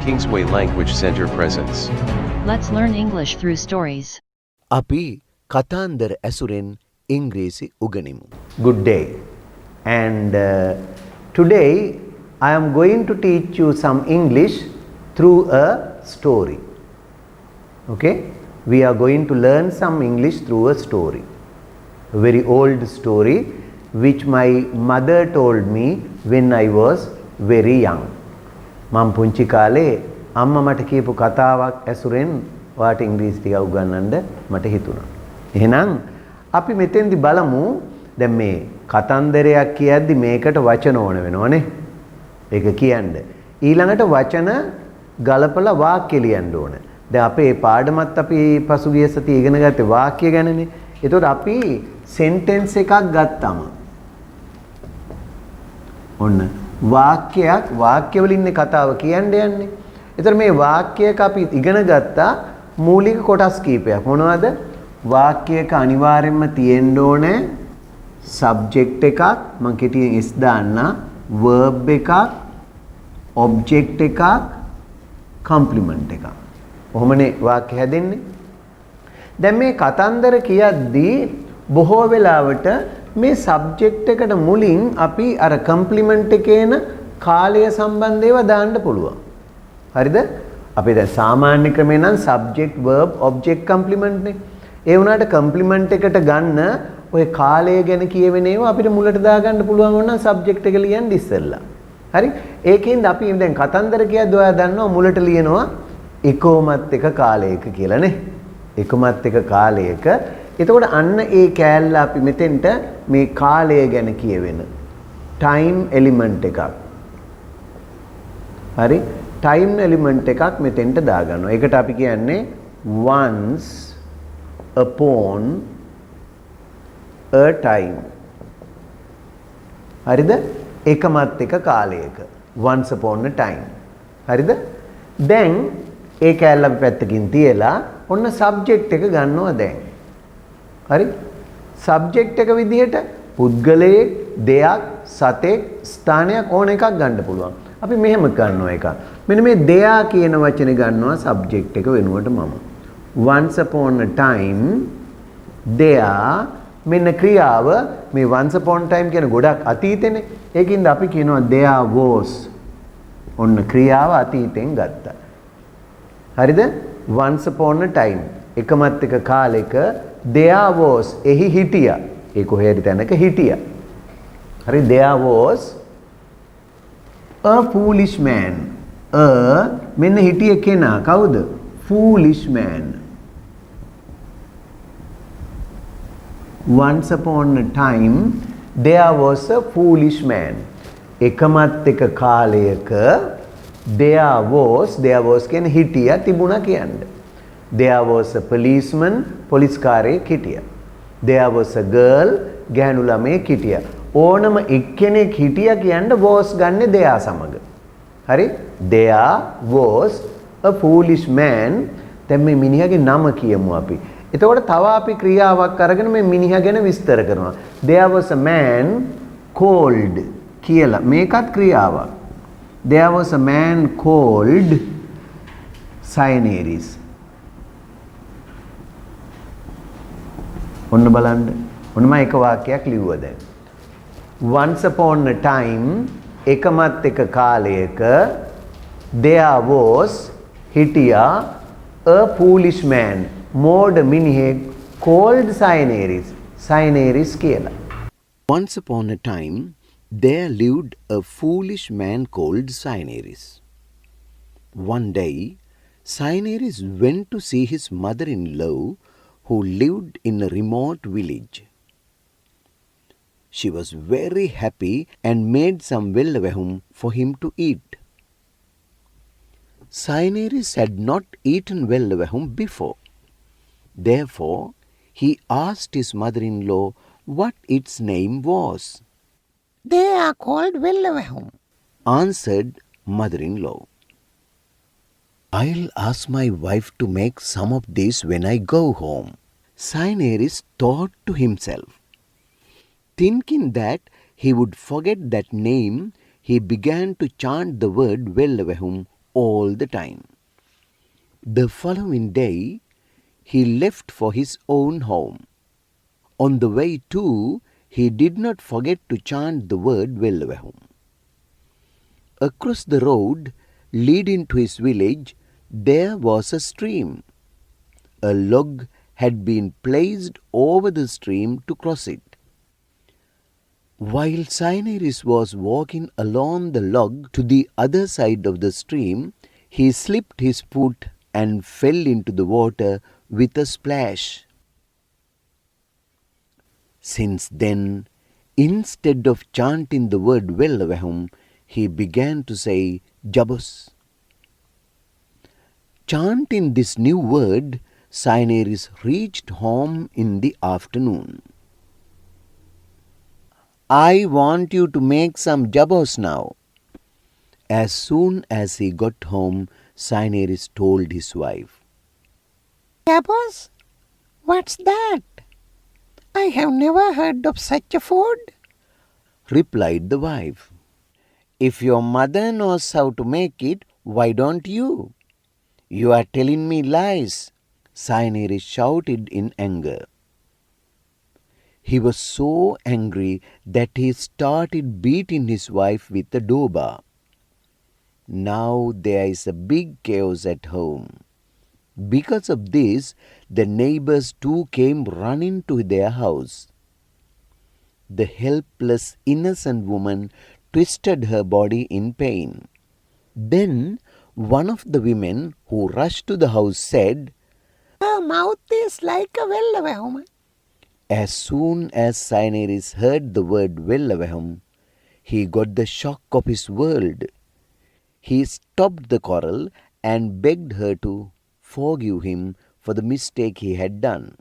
Kingsway Language Center presents. Let's learn English through stories. අපි කතාන්දර ඇසුරෙන් ඉංග්‍රීසි උගනිමු. Good day. And today I am going to teach you some English through a story. Okay? We are going to learn some English through a story. A very old story which my mother told me when I was very young. මම පුංචි කාලේ අම්මා මට කියපු කතාවක් ඇසුරෙන් ඔයාට ඉංග්‍රීසි ටික උගන්වන්න මට හිතුණා. එහෙනම් අපි මෙතෙන්දි බලමු දැන් මේ කතන්දරයක් කියද්දි මේකට වචන ඕන වෙනවනේ. ඒක කියන්න. ඊළඟට වචන ගලපලා වාක්‍ය ලියන්න ඕන. දැන් අපේ පාඩමත් අපි පසුගිය සතියේ ඉගෙන ගත්තේ වාක්‍ය ගැනනේ. ඒතකොට අපි සෙන්ටෙන්ස් එකක් ගත්තම ඔන්න වාක්‍ය වලින් කතාව කියන්න යන්නේ. ඒතර මේ වාක්‍යයක අපි ඉගෙන ගත්තා මූලික කොටස් කීපයක්. මොනවද? වාක්‍යයක අනිවාර්යයෙන්ම තියෙන්න ඕනේ සබ්ජෙක්ට් එකක්, මම කෙටියෙන් S දාන්න, verb එකක්, object එකක්, complement එකක්. කොහොමනේ වාක්‍ය හැදෙන්නේ? දැන් මේ කතන්දර කියද්දී බොහෝ වෙලාවට මේ සබ්ජෙක්ට් එකට මුලින් අපි අර කම්ප්ලිමන්ට් එකේන කාලය සම්බන්ධ ඒවා දාන්න පුළුවන්. හරිද? අපි දැන් සාමාන්‍ය ක්‍රමේ නම් සබ්ජෙක්ට් verb object complement නේ. ඒ වුණාට කම්ප්ලිමන්ට් එකට ගන්න ඔය කාලය ගැන කියවෙන ඒවා අපිට මුලට දාගන්න පුළුවන් වුණා සබ්ජෙක්ට් එක ලියන්න ඉස්සෙල්ලා. හරි? ඒකෙන්ද අපි දැන් කතන්දර කියද්දී ඔයා දන්නවා මුලට ලියනවා එකමත් එක කාලයක කියලා නේ. එකමත් එක කාලයක. එතකොට අන්න ඒ කෑල්ල අපි මෙතෙන්ට මේ කාලය ගැන කියවෙන time element එකක්. හරි? time element එකක් මෙතෙන්ට දාගන්නවා. ඒකට අපි කියන්නේ once upon a time. හරිද? එකමත් එක කාලයක. once upon a time. හරිද? දැන් ඒ කෑල්ල අපි පැත්තකින් තියලා ඔන්න subject එක ගන්නවා දැන්. හරි? සබ්ජෙක්ට් එක විදිහට පුද්ගලයෙක්, දෙයක්, සතෙක්, ස්ථානයක් ඕන එකක් ගන්න පුළුවන්. අපි මෙහෙම ගන්නවා එකක්. මෙන්න මේ දෙයා කියන වචනේ ගන්නවා සබ්ජෙක්ට් එක වෙනුවට මම. once upon a time දෙයා මෙන්න ක්‍රියාව මේ once upon time කියන ගොඩක් අතීතෙනේ. ඒකින්ද අපි කියනවා there was. ඔන්න ක්‍රියාව අතීතෙන් ගත්තා. හරිද? once upon a time එකමත් එක කාලෙක there was එහි හිටියා. ඒ කොහේ හරි තැනක හිටියා. හරි? there was a foolish man. මෙන්න හිටිය කෙනා කවුද? foolish man. once upon a time there was a foolish man. එකමත් එක කාලයක there was කියන්නේ හිටියා තිබුණා කියන්නේ. There was a policeman, පොලිස්කාරයෙක් හිටියා. There was a girl, ගැහැණු ළමයෙක් හිටියා. ඕනම එක්කෙනෙක් හිටියා කියන්නේ was ගන්නෙ there සමග. හරි? There was a foolish man. දැන් මේ මිනිහාගේ නම කියමු අපි. එතකොට තව අපි ක්‍රියාවක් අරගෙන මේ මිනිහා ගැන විස්තර කරනවා. There was a man called කියලා. මේකත් ක්‍රියාවක්. There was a man called Cyaneris. ඔන්න බලන්න. ඔන්න මම එක වාක්‍යයක් ලිව්වා දැන්. once upon a time එකමත් එක කාලයක there was හිටියා a foolish man මෝඩ මිනිහෙක් called Cyaneris. Cyaneris කියලා. Once upon a time there lived a foolish man called Cyaneris. One day Cyaneris went to see his mother-in-law who lived in a remote village. She was very happy and made some vellavehum for him to eat. Cyaneris had not eaten vellavehum before. Therefore, he asked his mother-in-law what its name was. They are called vellavehum, answered mother-in-law. I'll ask my wife to make some of this when I go home. Cyaneris thought to himself. Thinking that he would forget that name, he began to chant the word vellavehum all the time. The following day, he left for his own home. On the way too, he did not forget to chant the word Vellavehum. Across the road leading to his village, there was a stream. A log had been placed over the stream to cross it. While Sainaris was walking along the log to the other side of the stream, he slipped his foot and fell into the water with a splash. Since then, instead of chanting the word Vellavehum, he began to say Jabos. Chanting this new word, Sainaris reached home in the afternoon. I want you to make some Jabos now. As soon as he got home, Sainaris told his wife. Jabos? What's that? I have never heard of such a food. Replied the wife. If your mother knows how to make it, why don't you? You are telling me lies, Sainaris shouted in anger. He was so angry that he started beating his wife with a doba. Now there is a big chaos at home. Because of this, the neighbors too came running to their house. The helpless, innocent woman twisted her body in pain. Then one of the women who rushed to the house said, Her mouth is like a Vellavehum. As soon as Sainaris heard the word Vellavehum, he got the shock of his world. He stopped the quarrel and begged her to forgive him for the mistake he had done.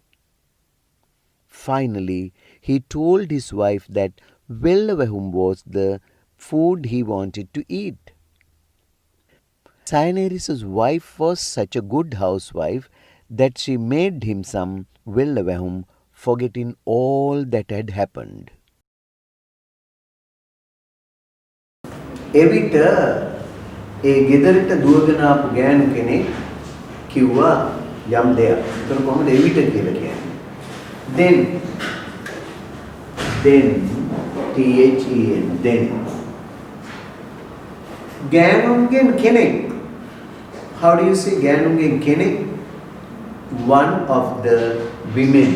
Finally, he told his wife that Vellavehum was the food he wanted to eat. Sainaris' wife was such a good housewife that she made him some Vellavehum, forgetting all that had happened. එවිට ඒ ගෙදරට දුවගෙන ආපු ගෑනු කෙනෙක් කිව්වා යම් දෙයක්. ඒතර කොහොමද එවිට කියලා කියන්නේ? Then then ගෑනුන්ගෙන් කෙනෙක්. How do you say ගෑනුන්ගෙන් කෙනෙක්? One of the women.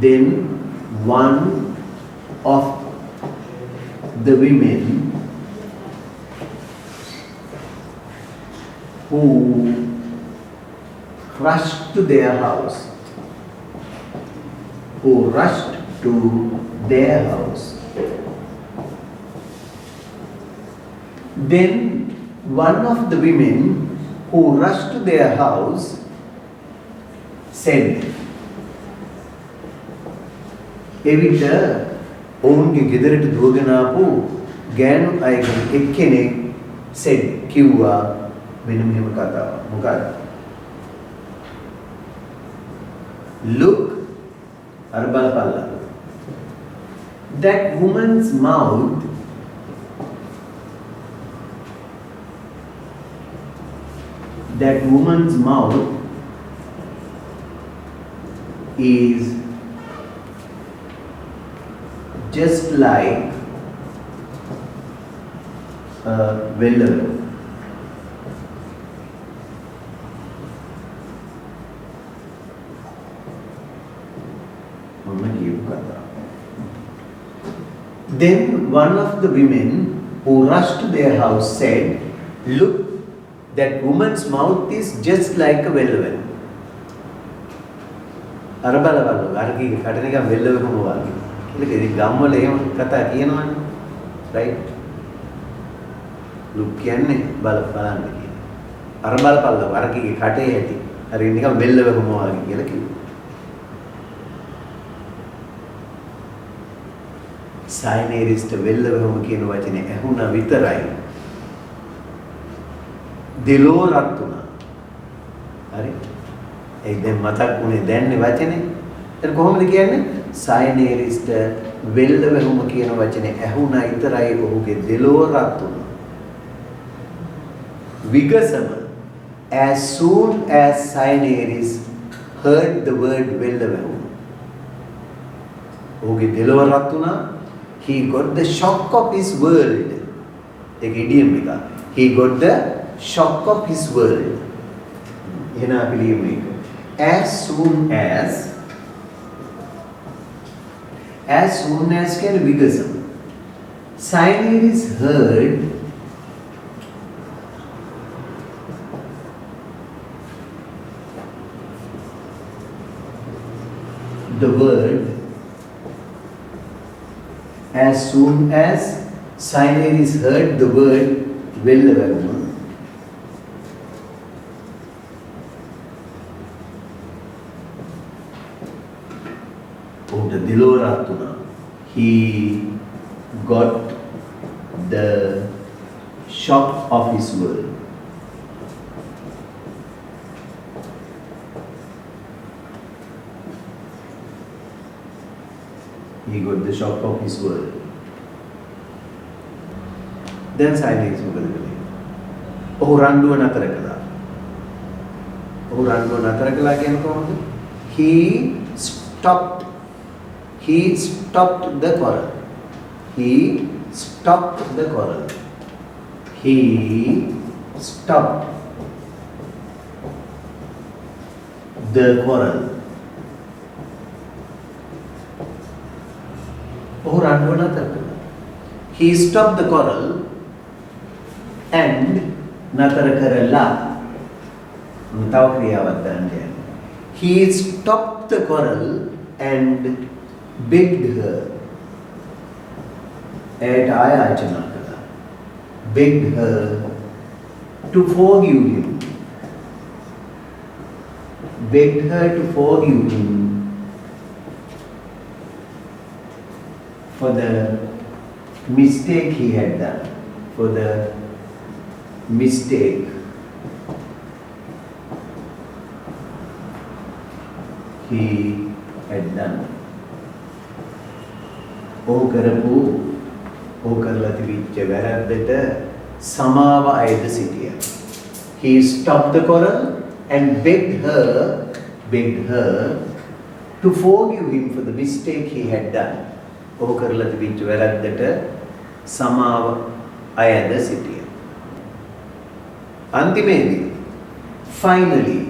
Then one of the women who rushed to their house. Then one of the women who rushed to their house said, එවිට ඔවුන්ගේ ගෙදරට දුවගෙන ආපු ගෑනු අයගෙන් එක්කෙනෙක් said කිව්වා මෙන්න මෙහෙම කතාවක්. මොකක්ද? Look, අර බලපල්ලා. That woman's mouth is just like a Vellavehum. Then one of the women who rushed to their house said, look, that woman's mouth is just like a Vellavehum. අර බලවලු අරකී කටන එක Vellavehum වගේ. කියලා ඉතින් ගම්වල එහෙම කතා කියනවනේ. right? look කියන්නේ බලන්න කියන. අර බලපල්ලා අරකීගේ කටේ ඇති. අර නිකන් Vellavehum වගේ කියලා කිව්වා. Sainarisට Vellavehum කියන වචනේ ඇහුණා විතරයි. දිලෝ රත් වුණා. හරි? ඒ දැන් මතක් වුණේ දැන්නේ වචනේ. ඒක කොහොමද කියන්නේ? Sainarisට Vellavehum කියන වචනේ ඇහුණා විතරයි ඔහුගේ දිලෝ රත් වුණා. Vigasama. As soon as Sainaris heard the word Vellavahu, ඔහුගේ දෙලොව රත් වුණා. He got the shock of his world. ඒක idiom එක. He got the shock of his world. එහෙනම් අපි ලියමු මේක. As soon as කියන්නේ විගසම. Sainaris heard the word. As soon as Sainaris heard the word Vellavamu, ඔහුට දිලෝ රත් වුණා. He got the shock of his world. He got the shock of his world. Then Sainaris මොකද කළේ? ඔහු රණ්ඩුව නතර කළා. ඔහු රණ්ඩුව නතර කළා කියන්නේ කොහොමද? He stopped the quarrel. He stopped the quarrel. He stopped the quarrel. ඔහු රණ්ඩුව නතර කළා. He stopped the quarrel and නතර කරලා තව ක්‍රියාවක් ගන්න. He stopped the quarrel and begged her. ඇයට ආයාචනා කළා. Begged her to forgive him. Begged her to forgive him for the mistake he had done. For the mistake he had done. ඔහු කරලා තිබිච්ච වැරද්දට සමාව අයද සිටියා. He stopped the quarrel and begged her to forgive him for the mistake he had done. ඔහු කරලා තිබිච්ච වැරද්දට සමාව අයද සිටියා. අන්තිමේදී finally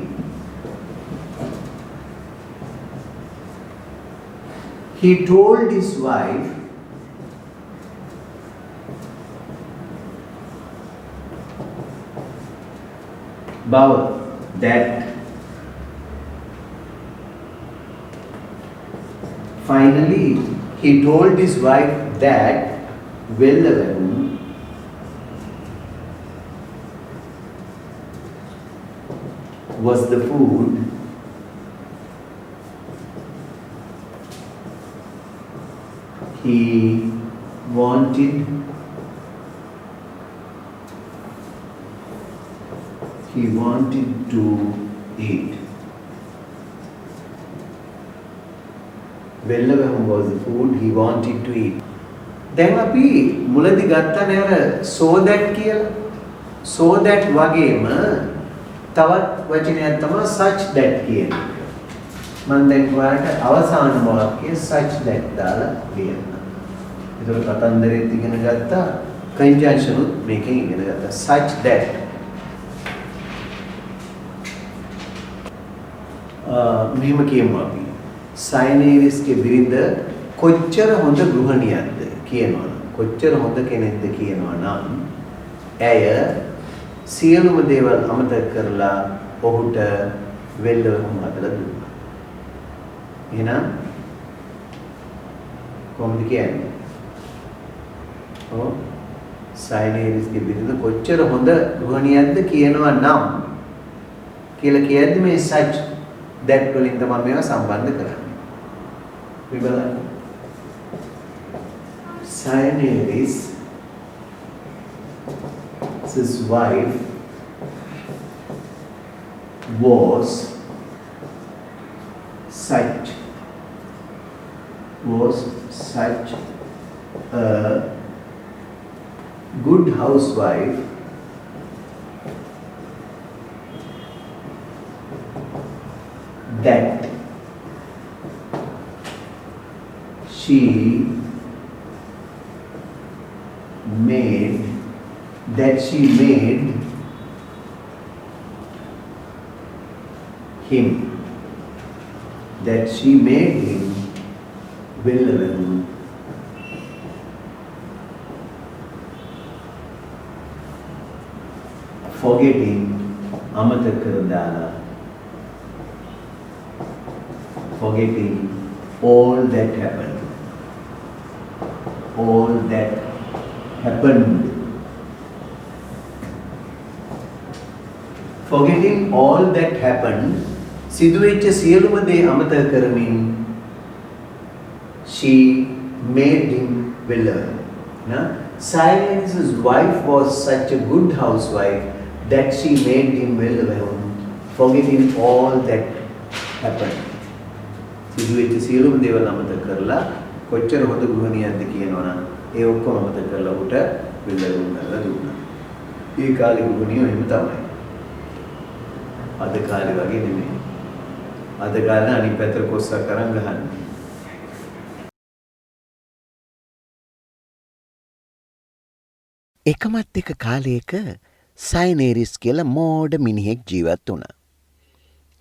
he told his wife that finally he told his wife that Vellavamu was the food he wanted to eat. Vellavamu was the food he wanted to eat. දැන් අපි මුලදී ගත්තනේ අර so that කියලා. so that වගේම තවත් වචනයක් තමයි such that කියන එක. මම දැන් ඔයාලට අවසාන වාක්‍යය such that දාලා ලියන්න. ඒතර කතන්දරෙත් ඉගෙන ගත්තා, conjunction උත් මේකෙන් ඉගෙන ගත්තා. such that මෙහෙම කියමු අපි. සයිනේරිස්ගේ බිරිඳ කොච්චර හොඳ ගෘහණියක්ද කියනවා. කොච්චර හොඳ කෙනෙක්ද කියනවා නම් ඇය සියලුම දේවල් අමතක කරලා ඔහුට වෙල්ලවම හදලා දුන්නා. එහෙනම් කොහොමද කියන්නේ? සයිනේරිස්ගේ බිරිඳ කොච්චර හොඳ ගෘහණියක්ද කියනවා නම් කියලා කියද්දි මේ such that වලින් තමයි මේවා සම්බන්ධ කරන්නේ. We බලන්න. Sainaris' wife was such a good housewife that she made him වෙල්ලවැහුණු forgetting අමතක කර දාලා forgetting all that happened forgetting all that happened සිදුවෙච්ච සියලුම දේ අමතක කරමින් she made him well. Now, Silence's wife was such a good housewife that she made him well, forgetting all that happened. සිදුවෙච්ච සියලුම දේවල් අමතක කරලා කොච්චර හොඳ ගෘහණියක්ද කියනවනම් ඒ ඔක්කොම අමතක කරලා උට වෙල්ලුම් කරලා දුන්නා. ඒ කාලේ ගෘහණියෝ එහෙම තමයි. අද කාලේ වගේ නෙමෙයි. අද කාලේ අනිත් පැත්තට කොස්සක් කරන් ගහන්නේ. එකමත් එක කාලයක සයිනේරිස් කියලා මෝඩ මිනිහෙක් ජීවත් වුණා.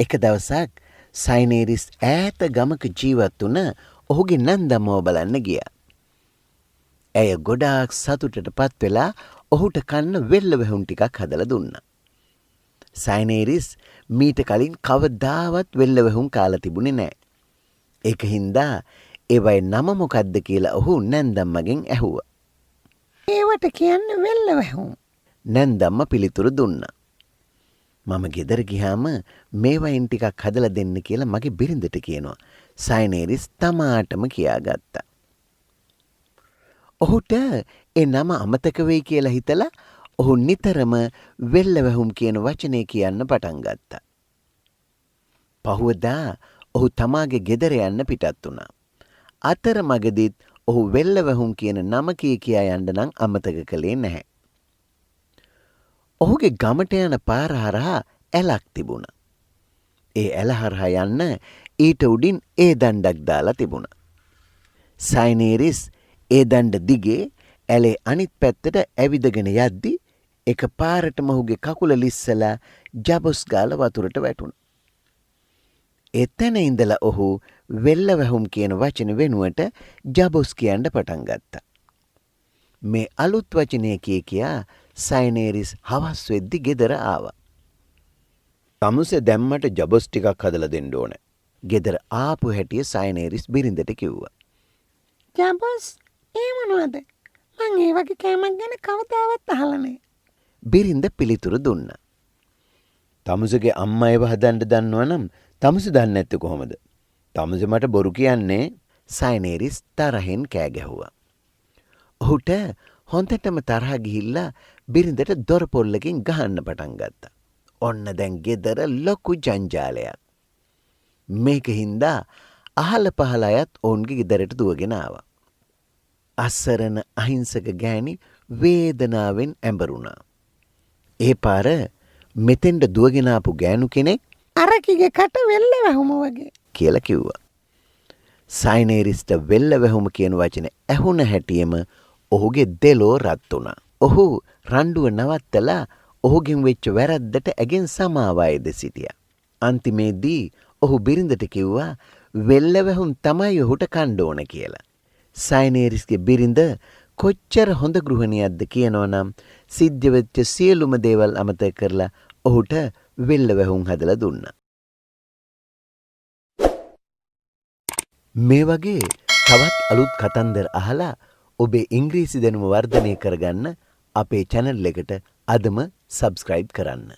එක දවසක් සයිනේරිස් ඈත ගමක ජීවත් වුණ ඔහුගේ නන්දම්මව බලන්න ගියා. ඇය ගොඩාක් සතුටට පත් වෙලා ඔහුට කන්න වෙල්ලවැහුම් ටිකක් හදලා දුන්නා. සයිනේරිස් මීට කලින් කවදාවත් වෙල්ලවැහුම් කාලා තිබුණේ නැහැ. ඒක හින්දා ඒවයි නම මොකද්ද කියලා ඔහු නන්දම්මගෙන් ඇහුවා. ඒවට කියන්නේ වෙල්ලවැහුම්. නැන්දම්ම පිළිතුරු දුන්නා. මම ගෙදර ගියාම මේවයින් ටිකක් හදලා දෙන්න කියලා මගේ බිරිඳට කියනවා. සයිනේරිස් තමාටම කියාගත්තා. ඔහුට ඒ නම අමතක වෙයි කියලා හිතලා ඔහු නිතරම වෙල්ලවැහුම් කියන වචනේ කියන්න පටන් ගත්තා. පහුවදා ඔහු තමාගේ ගෙදර යන්න පිටත් වුණා. අතරමඟදීත් ඔහු වෙල්ලවැහුම් කියන නම කියා යන්න නම් අමතක කළේ නැහැ. ඔහුගේ ගමට යන පාර හරහා ඇලක් තිබුණා. ඒ ඇල හරහා යන්න ඊට උඩින් ඒ දණ්ඩක් දාලා තිබුණා. සයිනේරිස් ඒ දණ්ඩ දිගේ ඇලේ අනිත් පැත්තට ඇවිදගෙන යද්දි එක පාරටම ඔහුගේ කකුල ලිස්සලා ජබොස් ගාලා වතුරට වැටුණා. එතන ඉඳලා ඔහු වෙල්ලවැහුම් කියන වචන වෙනුවට ජබොස් කියන්න පටන් ගත්තා. මේ අලුත් වචනය කියා සයිනේරිස් හවස් වෙද්දි ගෙදර ආවා. තමුසේ දැම්මට ජබොස් ටිකක් හදලා දෙන්න ඕන. ගෙදර ආපු හැටිය සයිනේරිස් බිරිඳට කිව්වා. ජබොස් ඒ මොනවද? මං ඒ වගේ කෑමක් ගැන කවදාවත් අහලා නැහැ. බිරිඳ පිළිතුරු දුන්නා. තමුසේගේ අම්මා ඒව හදන්න දන්නවනම් තමුසේ දන්නේ නැත්තේ කොහොමද? තමුසේ මට බොරු කියන්නේ. සයිනේරිස් තරහෙන් කෑ ගැහුවා. ඔහුට හොන්දටම තරහ ගිහිල්ලා බිරිඳට දොර පොල්ලකින් ගහන්න පටන් ගත්තා. ඔන්න දැන් ගෙදර ලොකු ජංජාලයක්. මේක හින්දා අහල පහල අයත් ඔවුන්ගේ ගෙදරට දුවගෙන ආවා. අසරණ අහිංසක ගෑණි වේදනාවෙන් ඇඹරුණා. ඒ පාර මෙතෙන්ට දුවගෙන ආපු ගෑනු කෙනෙක් අරකිගේ කට වෙල්ලවැහුම වගේ කියලා කිව්වා. සයිනේරිස්ට වෙල්ලවැහුම කියන වචනේ ඇහුණ හැටියෙම ඔහුගේ දෙලෝ රත් වුණා. ඔහු රණ්ඩුව නවත්තලා ඔහුගෙන් වෙච්ච වැරද්දට ඇගෙන් සමාව අයද සිටියා. අන්තිමේදී ඔහු බිරිඳට කිව්වා වෙල්ලවැහුම් තමයි ඔහුට කන්න ඕන කියලා. සයිනේරිස්ගේ බිරිඳ කොච්චර හොඳ ගෘහණියක්ද කියනවනම් සිද්ධ වෙච්ච සියලුම දේවල් අමතක කරලා ඔහුට වෙල්ලවැහුම් හදලා දුන්නා. මේ වගේ තවත් අලුත් කතන්දර අහලා ඔබේ ඉංග්‍රීසි දැනුම වර්ධනය කරගන්න අපේ channel එකට අදම subscribe කරන්න.